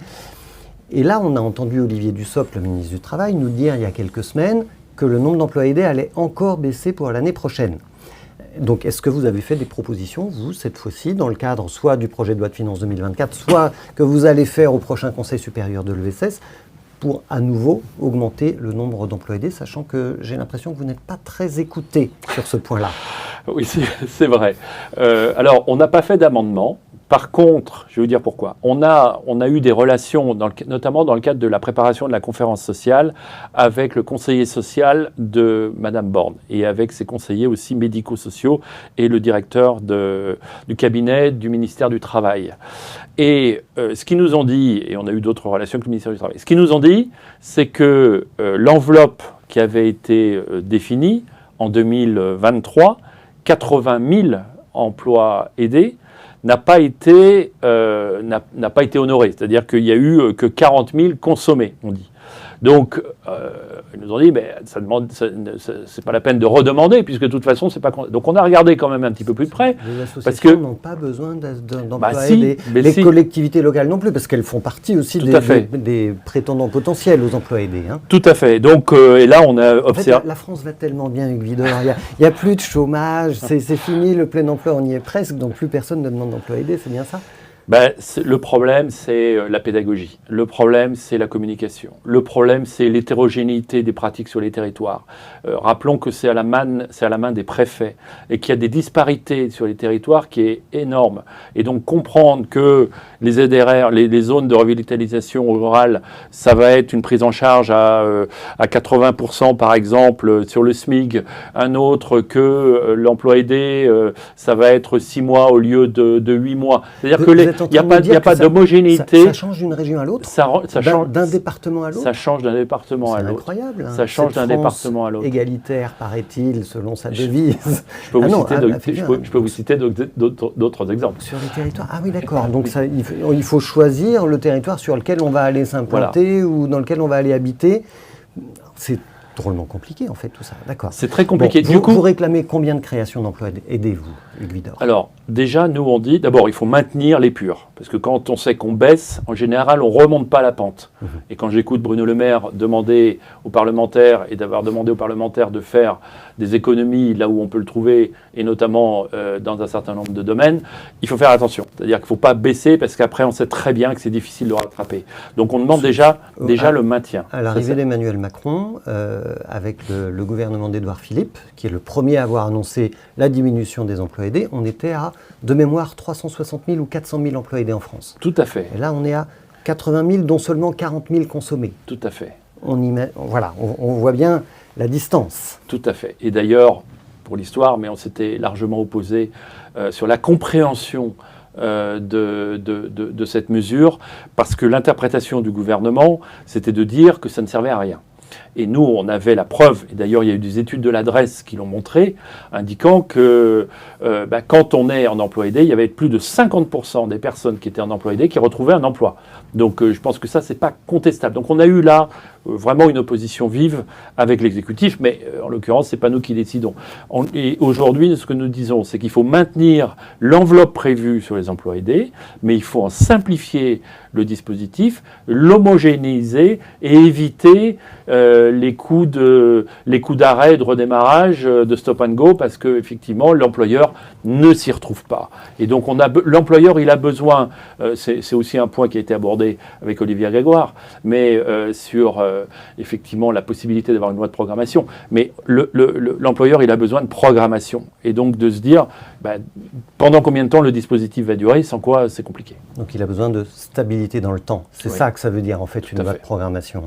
Et là, on a entendu Olivier Dussopt, le ministre du Travail, nous dire il y a quelques semaines que le nombre d'emplois aidés allait encore baisser pour l'année prochaine. Donc, est-ce que vous avez fait des propositions, vous, cette fois-ci, dans le cadre soit du projet de loi de finances 2024, soit que vous allez faire au prochain Conseil supérieur de l'ESS, pour à nouveau augmenter le nombre d'emplois aidés, sachant que j'ai l'impression que vous n'êtes pas très écouté sur ce point-là? Oui, c'est vrai. Alors, on n'a pas fait d'amendement. Par contre, je vais vous dire pourquoi. On a eu des relations, notamment dans le cadre de la préparation de la conférence sociale, avec le conseiller social de Madame Borne et avec ses conseillers aussi médico-sociaux et le directeur du cabinet du ministère du Travail. Et ce qu'ils nous ont dit, et on a eu d'autres relations avec le ministère du Travail, ce qu'ils nous ont dit, c'est que l'enveloppe qui avait été définie en 2023, 80 000 emplois aidés, n'a pas été honoré. C'est-à-dire qu'il n'y a eu que 40 000 consommés, on dit. Donc, ils nous ont dit, mais c'est pas la peine de redemander, puisque de toute façon, c'est pas... Donc, on a regardé quand même un petit peu plus de près. Les associations n'ont pas besoin d'emplois aidés. Les collectivités locales non plus, parce qu'elles font partie aussi des prétendants potentiels aux emplois aidés. Hein. Tout à fait. Donc, et là, on a observé... En fait, la France va tellement bien, Hugues Widor. Il n'y a plus de chômage, c'est fini, le plein emploi, on y est presque, donc plus personne ne demande d'emploi aidé, c'est bien ça? Le problème, c'est la pédagogie. Le problème, c'est la communication. Le problème, c'est l'hétérogénéité des pratiques sur les territoires. Rappelons que c'est à la main des préfets et qu'il y a des disparités sur les territoires qui est énorme. Et donc, comprendre que les ZRR, les zones de revitalisation rurale, ça va être une prise en charge à 80% par exemple sur le SMIG, un autre que l'emploi aidé, ça va être 6 mois au lieu de 8 mois. C'est-à-dire que êtes en Il n'y a train de me dire pas que d'homogénéité. Ça change d'une région à l'autre, d'un département à l'autre. Ça change d'un département à l'autre. C'est incroyable. Ça change d'un département à l'autre. Égalitaire, paraît-il, selon sa devise. Je peux vous citer d'autres exemples. Sur les territoires. Ah oui, d'accord. Donc il faut choisir le territoire sur lequel on va aller s'implanter ou dans lequel on va aller habiter. C'est drôlement compliqué, en fait, tout ça. D'accord. C'est très compliqué. Bon, vous réclamez combien de créations d'emplois aidez-vous, Hugues Widor? Alors, déjà, nous, on dit, d'abord, il faut maintenir les purs. Parce que quand on sait qu'on baisse, en général, on ne remonte pas la pente. Et quand j'écoute Bruno Le Maire demander aux parlementaires, et d'avoir demandé aux parlementaires de faire des économies là où on peut le trouver, et notamment dans un certain nombre de domaines, il faut faire attention. C'est-à-dire qu'il ne faut pas baisser, parce qu'après, on sait très bien que c'est difficile de rattraper. Donc, on demande déjà le maintien. À l'arrivée d'Emmanuel Macron, avec le gouvernement d'Édouard Philippe, qui est le premier à avoir annoncé la diminution des emplois aidés, on était à, de mémoire, 360 000 ou 400 000 emplois aidés en France. Tout à fait. Et là, on est à 80 000, dont seulement 40 000 consommés. Tout à fait. On voit bien la distance. Tout à fait. Et d'ailleurs, pour l'histoire, mais on s'était largement opposé sur la compréhension de cette mesure, parce que l'interprétation du gouvernement, c'était de dire que ça ne servait à rien. Et nous, on avait la preuve, et d'ailleurs il y a eu des études de l'adresse qui l'ont montré, indiquant que quand on est en emploi aidé, il y avait plus de 50% des personnes qui étaient en emploi aidé qui retrouvaient un emploi. Donc je pense que ça, c'est pas contestable. Donc on a eu là vraiment une opposition vive avec l'exécutif, mais en l'occurrence, c'est pas nous qui décidons. Et aujourd'hui, ce que nous disons, c'est qu'il faut maintenir l'enveloppe prévue sur les emplois aidés, mais il faut en simplifier le dispositif, l'homogénéiser et éviter les coups d'arrêt, de redémarrage, de stop and go, parce que effectivement l'employeur ne s'y retrouve pas. Et donc l'employeur, il a besoin, c'est aussi un point qui a été abordé avec Olivier Grégoire, mais sur effectivement la possibilité d'avoir une loi de programmation. Mais l'employeur, il a besoin de programmation. Et donc de se dire, pendant combien de temps le dispositif va durer, sans quoi c'est compliqué. Donc il a besoin de stabilité dans le temps. C'est ça que ça veut dire en fait, une loi de programmation.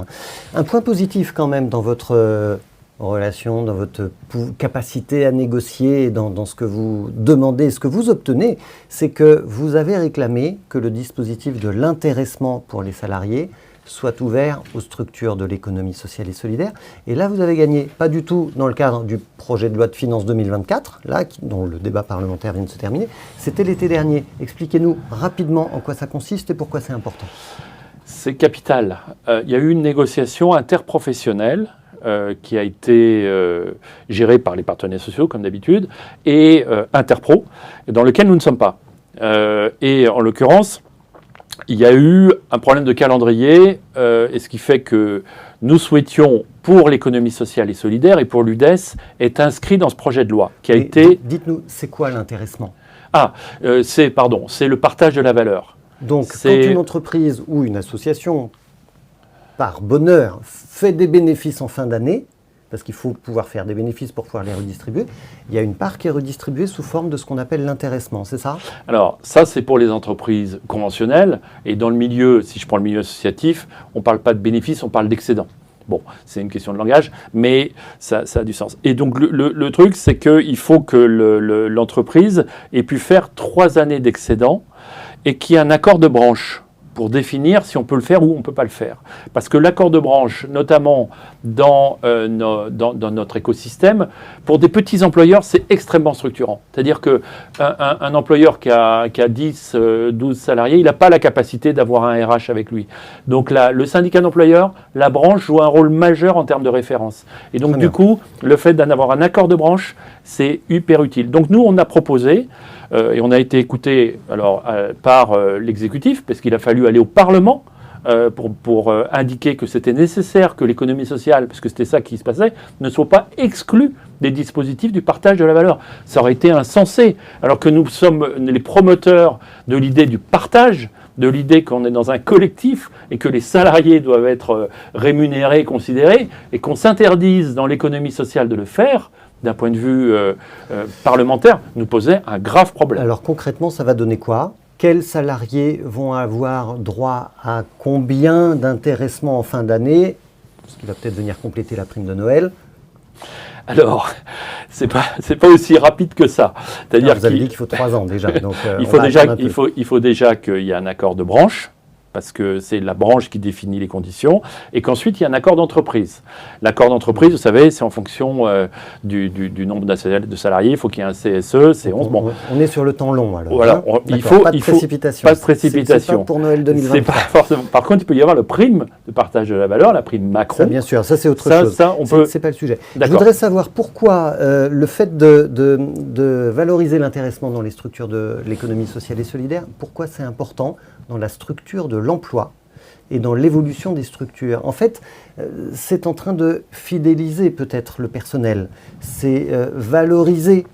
Un point positif quand même dans votre relation, dans votre capacité à négocier, dans ce que vous demandez, ce que vous obtenez, c'est que vous avez réclamé que le dispositif de l'intéressement pour les salariés soit ouvert aux structures de l'économie sociale et solidaire. Et là, vous avez gagné, pas du tout dans le cadre du projet de loi de finances 2024, là, dont le débat parlementaire vient de se terminer, c'était l'été dernier. Expliquez-nous rapidement en quoi ça consiste et pourquoi c'est important. C'est capital. Il y a eu une négociation interprofessionnelle qui a été gérée par les partenaires sociaux, comme d'habitude, et Interpro, dans lequel nous ne sommes pas. Et en l'occurrence, il y a eu un problème de calendrier, et ce qui fait que nous souhaitions, pour l'économie sociale et solidaire et pour l'UDES, être inscrit dans ce projet de loi qui a été... Dites-nous, c'est quoi l'intéressement ? C'est le partage de la valeur. Donc, quand une entreprise ou une association, par bonheur, fait des bénéfices en fin d'année, parce qu'il faut pouvoir faire des bénéfices pour pouvoir les redistribuer, il y a une part qui est redistribuée sous forme de ce qu'on appelle l'intéressement, c'est ça ? Alors, ça, c'est pour les entreprises conventionnelles. Et dans le milieu, si je prends le milieu associatif, on ne parle pas de bénéfices, on parle d'excédent. Bon, c'est une question de langage, mais ça a du sens. Et donc, le truc, c'est qu'il faut que l'entreprise ait pu faire 3 années d'excédent et qu'il y ait un accord de branche pour définir si on peut le faire ou on ne peut pas le faire. Parce que l'accord de branche, notamment dans notre écosystème, pour des petits employeurs, c'est extrêmement structurant. C'est-à-dire qu'un employeur qui a 10, 12 salariés, il n'a pas la capacité d'avoir un RH avec lui. Donc le syndicat d'employeurs, la branche joue un rôle majeur en termes de référence. Et donc du coup, le fait d'avoir un accord de branche, c'est hyper utile. Donc nous, on a proposé, et on a été écouté par l'exécutif, parce qu'il a fallu aller au Parlement pour indiquer que c'était nécessaire que l'économie sociale, parce que c'était ça qui se passait, ne soit pas exclue des dispositifs du partage de la valeur. Ça aurait été insensé, alors que nous sommes les promoteurs de l'idée du partage, de l'idée qu'on est dans un collectif et que les salariés doivent être rémunérés, considérés, et qu'on s'interdise dans l'économie sociale de le faire, d'un point de vue parlementaire, nous posait un grave problème. Alors concrètement, ça va donner quoi ? Quels salariés vont avoir droit à combien d'intéressement en fin d'année ? Ce qui va peut-être venir compléter la prime de Noël. Alors, c'est pas aussi rapide que ça. C'est-à-dire vous avez dit qu'il faut 3 ans déjà. Donc, il faut déjà qu'il y ait un accord de branche, parce que c'est la branche qui définit les conditions, et qu'ensuite il y a un accord d'entreprise. L'accord d'entreprise, vous savez, c'est en fonction du nombre de salariés, il faut qu'il y ait un CSE, c'est 11. Bon. On est sur le temps long alors. Voilà, pas de précipitation. Pas de précipitation. C'est pas pour Noël 2023. C'est pas forcément. Par contre, il peut y avoir le prime de partage de la valeur, la prime Macron. Ça, bien sûr, ça c'est autre chose. C'est pas le sujet. Je voudrais savoir pourquoi le fait de valoriser l'intéressement dans les structures de l'économie sociale et solidaire, pourquoi c'est important dans la structure de l'emploi et dans l'évolution des structures. En fait, c'est en train de fidéliser peut-être le personnel. C'est valoriser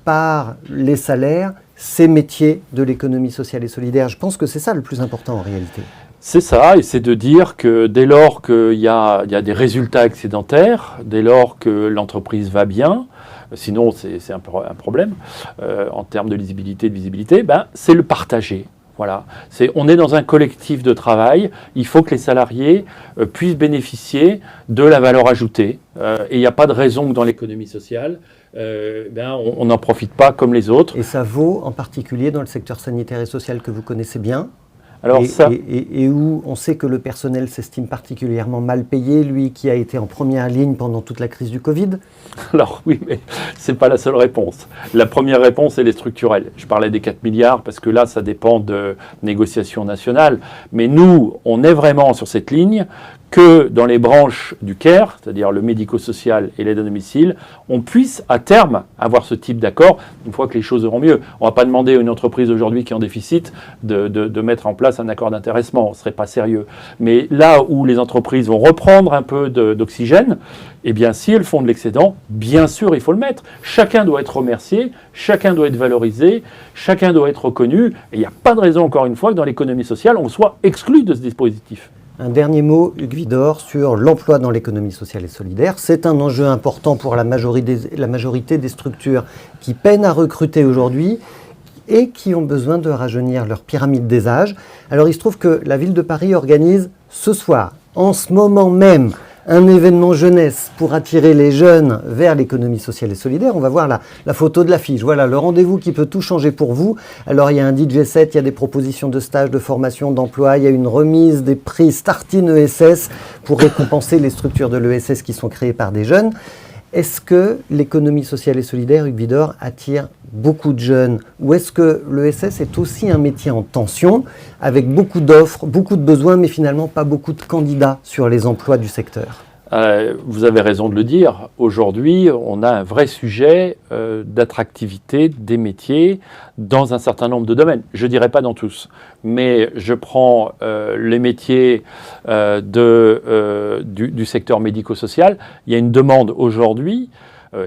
par les salaires ces métiers de l'économie sociale et solidaire. Je pense que c'est ça le plus important en réalité. C'est ça, et c'est de dire que dès lors qu'il y a des résultats excédentaires, dès lors que l'entreprise va bien, sinon c'est un problème en termes de lisibilité, de visibilité, c'est le partager. Voilà. On est dans un collectif de travail, il faut que les salariés puissent bénéficier de la valeur ajoutée. Et il n'y a pas de raison que dans l'économie sociale, on n'en profite pas comme les autres. Et ça vaut en particulier dans le secteur sanitaire et social que vous connaissez bien. Alors et où on sait que le personnel s'estime particulièrement mal payé, lui qui a été en première ligne pendant toute la crise du Covid. Alors oui, mais ce n'est pas la seule réponse. La première réponse, elle est structurelle. Je parlais des 4 milliards parce que là, ça dépend de négociations nationales. Mais nous, on est vraiment sur cette ligne que dans les branches du CARE, c'est-à-dire le médico-social et l'aide à domicile, on puisse à terme avoir ce type d'accord une fois que les choses iront mieux. On ne va pas demander à une entreprise aujourd'hui qui est en déficit de mettre en place un accord d'intéressement, ce ne serait pas sérieux. Mais là où les entreprises vont reprendre un peu d'oxygène, eh bien si elles font de l'excédent, bien sûr il faut le mettre. Chacun doit être remercié, chacun doit être valorisé, chacun doit être reconnu. Et il n'y a pas de raison encore une fois que dans l'économie sociale, on soit exclu de ce dispositif. Un dernier mot, Hugues Widor, sur l'emploi dans l'économie sociale et solidaire. C'est un enjeu important pour la majorité des structures qui peinent à recruter aujourd'hui et qui ont besoin de rajeunir leur pyramide des âges. Alors il se trouve que la ville de Paris organise ce soir, en ce moment même, un événement jeunesse pour attirer les jeunes vers l'économie sociale et solidaire. On va voir la photo de l'affiche. Voilà, le rendez-vous qui peut tout changer pour vous. Alors, il y a un DJ set, il y a des propositions de stage, de formation, d'emploi. Il y a une remise des prix Startin ESS pour récompenser les structures de l'ESS qui sont créées par des jeunes. Est-ce que l'économie sociale et solidaire, Hugues Widor, attire beaucoup de jeunes? Ou est-ce que l'ESS est aussi un métier en tension, avec beaucoup d'offres, beaucoup de besoins, mais finalement pas beaucoup de candidats sur les emplois du secteur? Vous avez raison de le dire. Aujourd'hui, on a un vrai sujet d'attractivité des métiers dans un certain nombre de domaines. Je ne dirais pas dans tous, mais je prends les métiers du secteur médico-social. Il y a une demande aujourd'hui.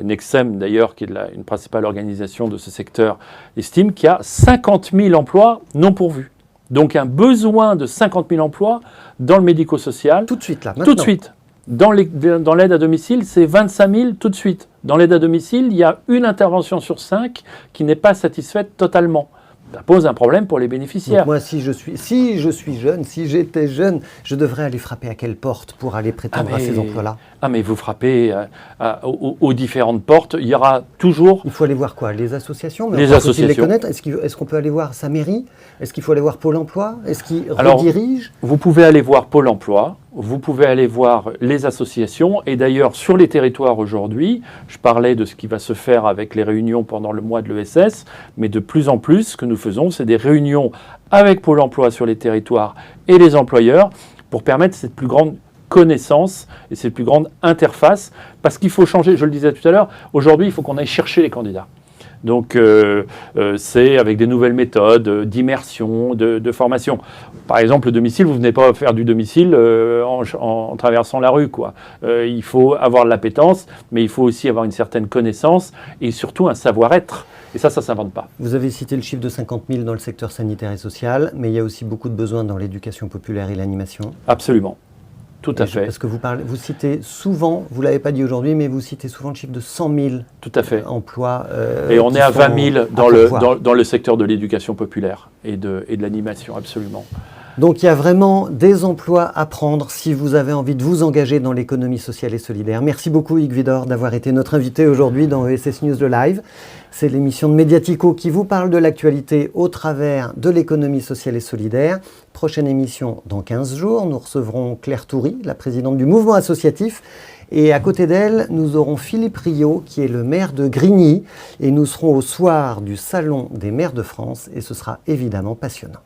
Nexem, d'ailleurs, qui est une principale organisation de ce secteur, estime qu'il y a 50 000 emplois non pourvus. Donc un besoin de 50 000 emplois dans le médico-social. Tout de suite, là, maintenant. Tout de suite. Dans l'aide à domicile, c'est 25 000 tout de suite. Dans l'aide à domicile, il y a une intervention sur 5 qui n'est pas satisfaite totalement. Ça pose un problème pour les bénéficiaires. Donc moi, si je suis jeune, si j'étais jeune, je devrais aller frapper à quelle porte pour aller prétendre à ces emplois-là? Mais vous frappez aux différentes portes. Il y aura toujours... Il faut aller voir quoi? Les associations? Les associations. Les connaître? Est-ce qu'on peut aller voir sa mairie? Est-ce qu'il faut aller voir Pôle emploi? Est-ce qu'il redirige? Vous pouvez aller voir Pôle emploi. Vous pouvez aller voir les associations. Et d'ailleurs, sur les territoires aujourd'hui, je parlais de ce qui va se faire avec les réunions pendant le mois de l'ESS, mais de plus en plus, ce que nous faisons, c'est des réunions avec Pôle emploi sur les territoires et les employeurs pour permettre cette plus grande connaissance et cette plus grande interface. Parce qu'il faut changer, je le disais tout à l'heure, aujourd'hui, il faut qu'on aille chercher les candidats. Donc, c'est avec des nouvelles méthodes d'immersion, de formation. Par exemple, le domicile, vous ne venez pas faire du domicile en traversant la rue, quoi. Il faut avoir de l'appétence, mais il faut aussi avoir une certaine connaissance et surtout un savoir-être. Et ça ne s'invente pas. Vous avez cité le chiffre de 50 000 dans le secteur sanitaire et social, mais il y a aussi beaucoup de besoins dans l'éducation populaire et l'animation. Absolument. Tout à fait. Parce que vous citez souvent, vous ne l'avez pas dit aujourd'hui, mais vous citez souvent le chiffre de 100 000 Tout à fait. emplois. Et on est à 20 000 dans le secteur de l'éducation populaire et de l'animation, absolument. Donc il y a vraiment des emplois à prendre si vous avez envie de vous engager dans l'économie sociale et solidaire. Merci beaucoup Hugues Widor d'avoir été notre invité aujourd'hui dans ESS News Le Live. C'est l'émission de Mediatico qui vous parle de l'actualité au travers de l'économie sociale et solidaire. Prochaine émission dans 15 jours. Nous recevrons Claire Toury, la présidente du mouvement associatif. Et à côté d'elle, nous aurons Philippe Rio, qui est le maire de Grigny. Et nous serons au soir du Salon des maires de France. Et ce sera évidemment passionnant.